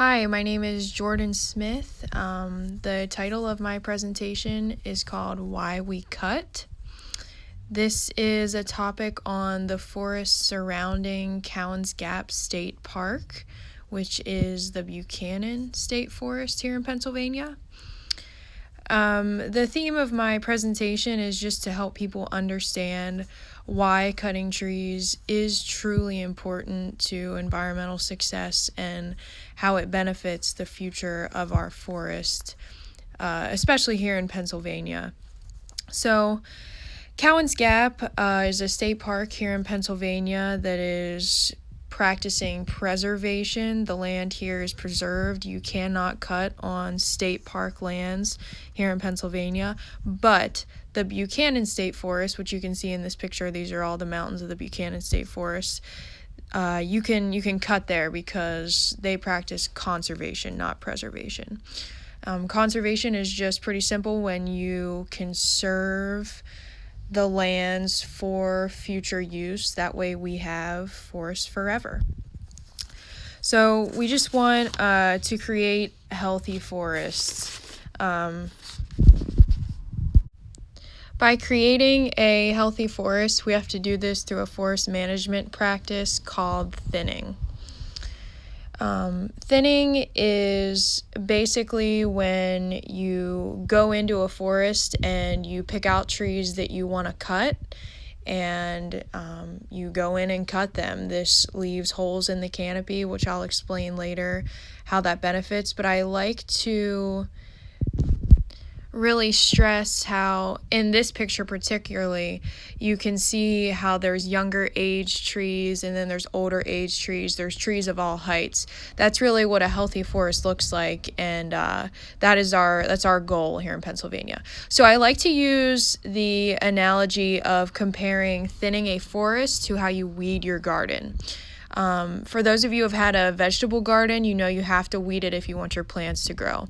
Hi, my name is Jordan Smith. The title of my presentation is called Why We Cut. This is a topic on the forest surrounding Cowan's Gap State Park, which is the Buchanan State Forest here in Pennsylvania. The theme of my presentation is just to help people understand why cutting trees is truly important to environmental success and how it benefits the future of our forest, especially here in Pennsylvania. So, Cowan's Gap is a state park here in Pennsylvania that is practicing preservation. The land here is preserved. You cannot cut on state park lands here in Pennsylvania, but the Buchanan State Forest, which you can see in this picture, these are all the mountains of the Buchanan State Forest. You can cut there because they practice conservation, not preservation. Conservation is just pretty simple when you conserve the lands for future use. That way we have forests forever. So we just want to create healthy forests. By creating a healthy forest, we have to do this through a forest management practice called thinning. Thinning is basically when you go into a forest and you pick out trees that you want to cut, and you go in and cut them. This leaves holes in the canopy, which I'll explain later how that benefits, but I like to really stress how, in this picture particularly, you can see how there's younger age trees and then there's older age trees. There's trees of all heights. That's really what a healthy forest looks like, and that's our goal here in Pennsylvania. So I like to use the analogy of comparing thinning a forest to how you weed your garden. For those of you who have had a vegetable garden, you know you have to weed it if you want your plants to grow.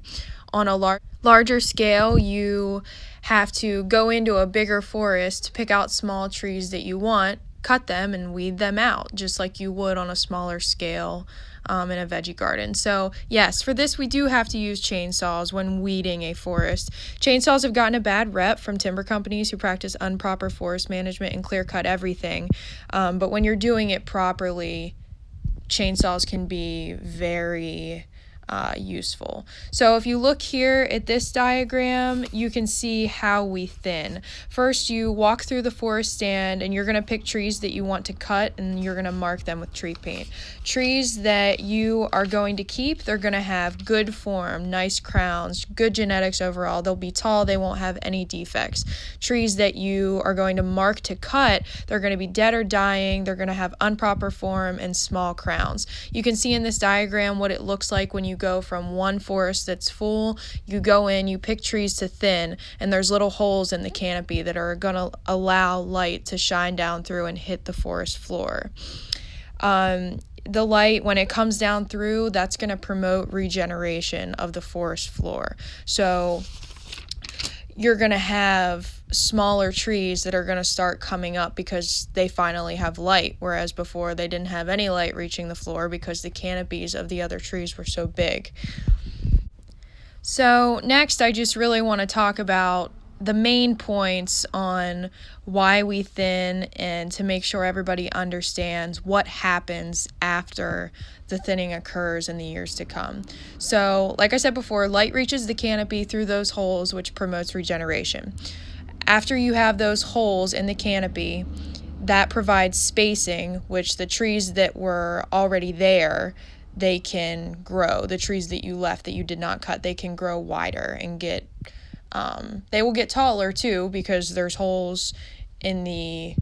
On a larger scale, you have to go into a bigger forest, pick out small trees that you want, cut them, and weed them out, just like you would on a smaller scale in a veggie garden. So yes, for this we do have to use chainsaws when weeding a forest. Chainsaws have gotten a bad rep from timber companies who practice improper forest management and clear cut everything. But when you're doing it properly, chainsaws can be very useful. So if you look here at this diagram, you can see how we thin. First, you walk through the forest stand and you're going to pick trees that you want to cut, and you're going to mark them with tree paint. Trees that you are going to keep, they're going to have good form, nice crowns, good genetics overall. They'll be tall, they won't have any defects. Trees that you are going to mark to cut, they're going to be dead or dying, they're going to have improper form and small crowns. You can see in this diagram what it looks like when you go from one forest that's full, you go in, you pick trees to thin, and there's little holes in the canopy that are going to allow light to shine down through and hit the forest floor. The light, when it comes down through, that's going to promote regeneration of the forest floor. So you're going to have smaller trees that are going to start coming up because they finally have light, whereas before they didn't have any light reaching the floor because the canopies of the other trees were so big. So next, I just really want to talk about the main points on why we thin and to make sure everybody understands what happens after the thinning occurs in the years to come. So, like I said before, light reaches the canopy through those holes, which promotes regeneration. After you have those holes in the canopy, that provides spacing, which the trees that were already there, they can grow. The trees that you left that you did not cut, they can grow wider and they will get taller too, because there's holes in the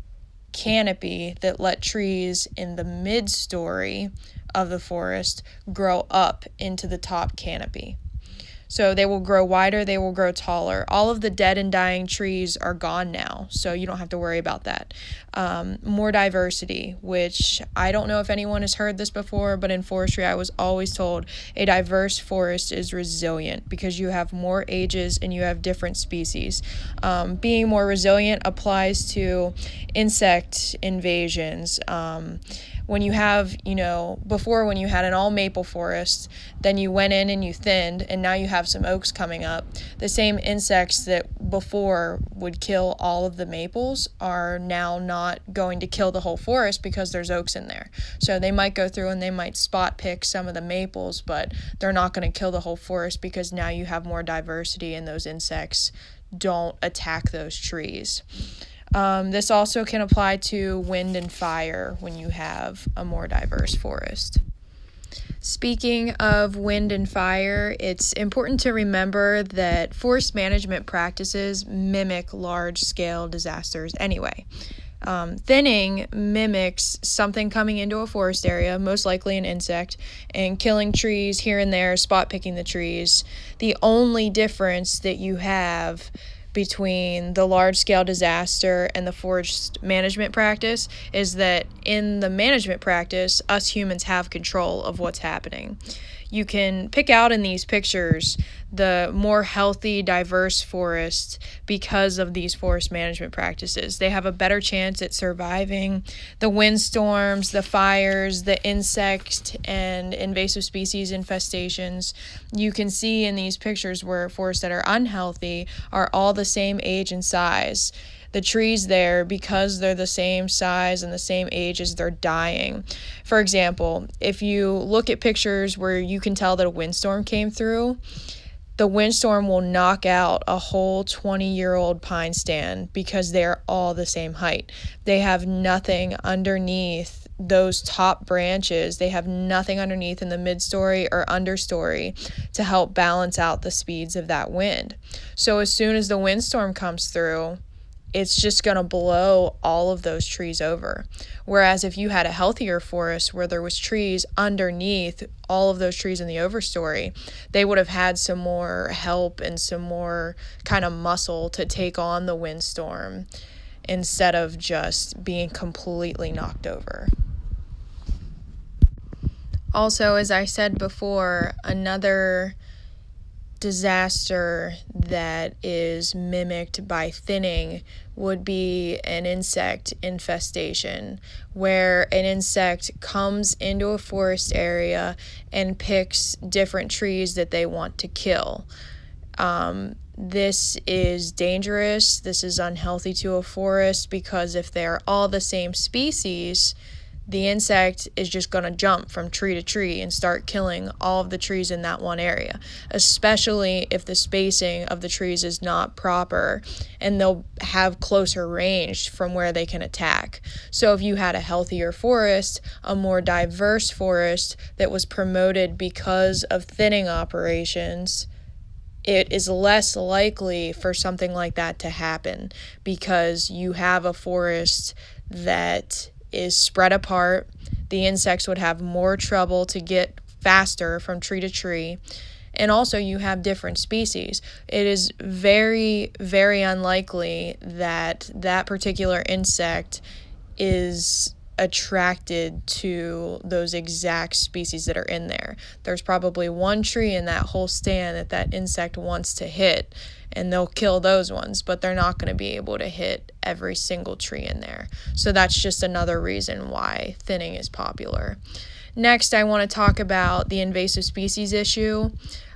canopy that let trees in the mid-story of the forest grow up into the top canopy. So they will grow wider, they will grow taller. All of the dead and dying trees are gone now, so you don't have to worry about that. More diversity, which I don't know if anyone has heard this before, but in forestry I was always told a diverse forest is resilient because you have more ages and you have different species. Being more resilient applies to insect invasions, when you have, before when you had an all maple forest, then you went in and you thinned, and now you have some oaks coming up. The same insects that before would kill all of the maples are now not going to kill the whole forest because there's oaks in there. So they might go through and they might spot pick some of the maples, but they're not going to kill the whole forest because now you have more diversity and those insects don't attack those trees. This also can apply to wind and fire when you have a more diverse forest. Speaking of wind and fire, it's important to remember that forest management practices mimic large-scale disasters anyway. Thinning mimics something coming into a forest area, most likely an insect, and killing trees here and there, spot picking the trees. The only difference that you have between the large-scale disaster and the forest management practice is that in the management practice, us humans have control of what's happening. You can pick out in these pictures the more healthy, diverse forest because of these forest management practices. They have a better chance at surviving the windstorms, the fires, the insect and invasive species infestations. You can see in these pictures where forests that are unhealthy are all the same age and size. The trees there, because they're the same size and the same age as they're dying. For example, if you look at pictures where you can tell that a windstorm came through, the windstorm will knock out a whole 20-year-old pine stand because they're all the same height. They have nothing underneath those top branches. They have nothing underneath in the mid-story or understory to help balance out the speeds of that wind. So as soon as the windstorm comes through, it's just going to blow all of those trees over. Whereas if you had a healthier forest where there was trees underneath all of those trees in the overstory, they would have had some more help and some more kind of muscle to take on the windstorm instead of just being completely knocked over. Also, as I said before, another disaster that is mimicked by thinning would be an insect infestation, where an insect comes into a forest area and picks different trees that they want to kill. This is dangerous. This is unhealthy to a forest because if they're all the same species, the insect is just going to jump from tree to tree and start killing all of the trees in that one area, especially if the spacing of the trees is not proper and they'll have closer range from where they can attack. So if you had a healthier forest, a more diverse forest that was promoted because of thinning operations, it is less likely for something like that to happen because you have a forest that is spread apart. The insects would have more trouble to get faster from tree to tree. And also you have different species. It is very, very unlikely that that particular insect is attracted to those exact species that are in there. There's probably one tree in that whole stand that that insect wants to hit, and they'll kill those ones, but they're not going to be able to hit every single tree in there. So that's just another reason why thinning is popular. Next, I want to talk about the invasive species issue.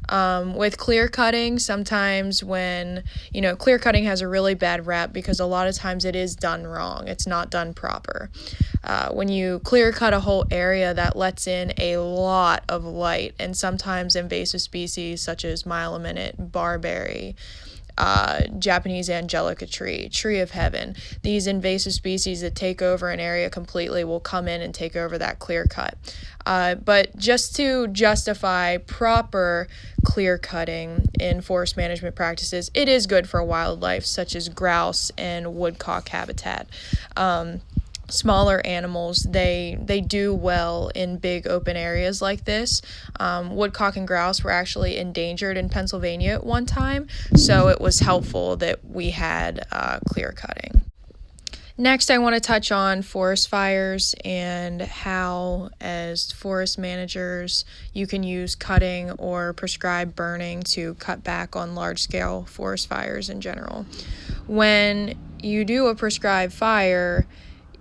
With clear cutting, sometimes when, clear cutting has a really bad rap because a lot of times it is done wrong. It's not done proper. When you clear cut a whole area, that lets in a lot of light, and sometimes invasive species such as mile-a-minute, barberry, Japanese angelica tree of heaven. These invasive species that take over an area completely will come in and take over that clear cut. But just to justify proper clear cutting in forest management practices, it is good for wildlife such as grouse and woodcock habitat. Smaller animals, they do well in big open areas like this. Woodcock and grouse were actually endangered in Pennsylvania at one time, so it was helpful that we had clear cutting. Next, I want to touch on forest fires and how, as forest managers, you can use cutting or prescribe burning to cut back on large-scale forest fires in general. When you do a prescribed fire,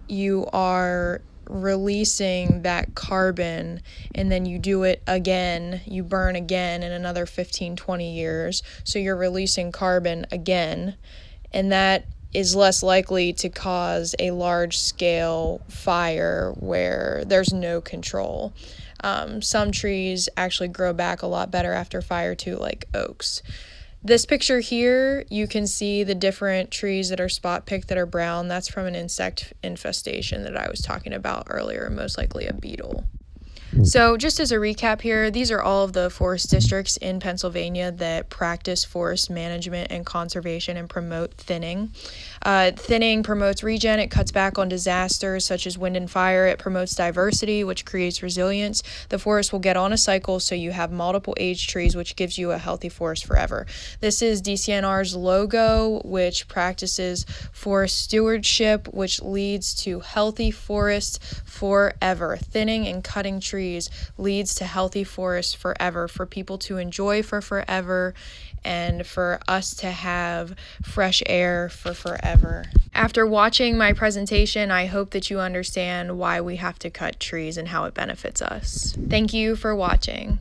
you are releasing that carbon, and then you do it again, you burn again in another 15-20 years, so you're releasing carbon again, and that is less likely to cause a large-scale fire where there's no control. Some trees actually grow back a lot better after fire too, like oaks. This picture here, you can see the different trees that are spot picked that are brown. That's from an insect infestation that I was talking about earlier, most likely a beetle. So just as a recap here, these are all of the forest districts in Pennsylvania that practice forest management and conservation and promote thinning. Thinning promotes regen. It cuts back on disasters such as wind and fire. It promotes diversity, which creates resilience. The forest will get on a cycle so you have multiple age trees, which gives you a healthy forest forever. This is DCNR's logo, which practices forest stewardship, which leads to healthy forests forever. Thinning and cutting trees leads to healthy forests forever, for people to enjoy for forever, and for us to have fresh air for forever. After watching my presentation, I hope that you understand why we have to cut trees and how it benefits us. Thank you for watching.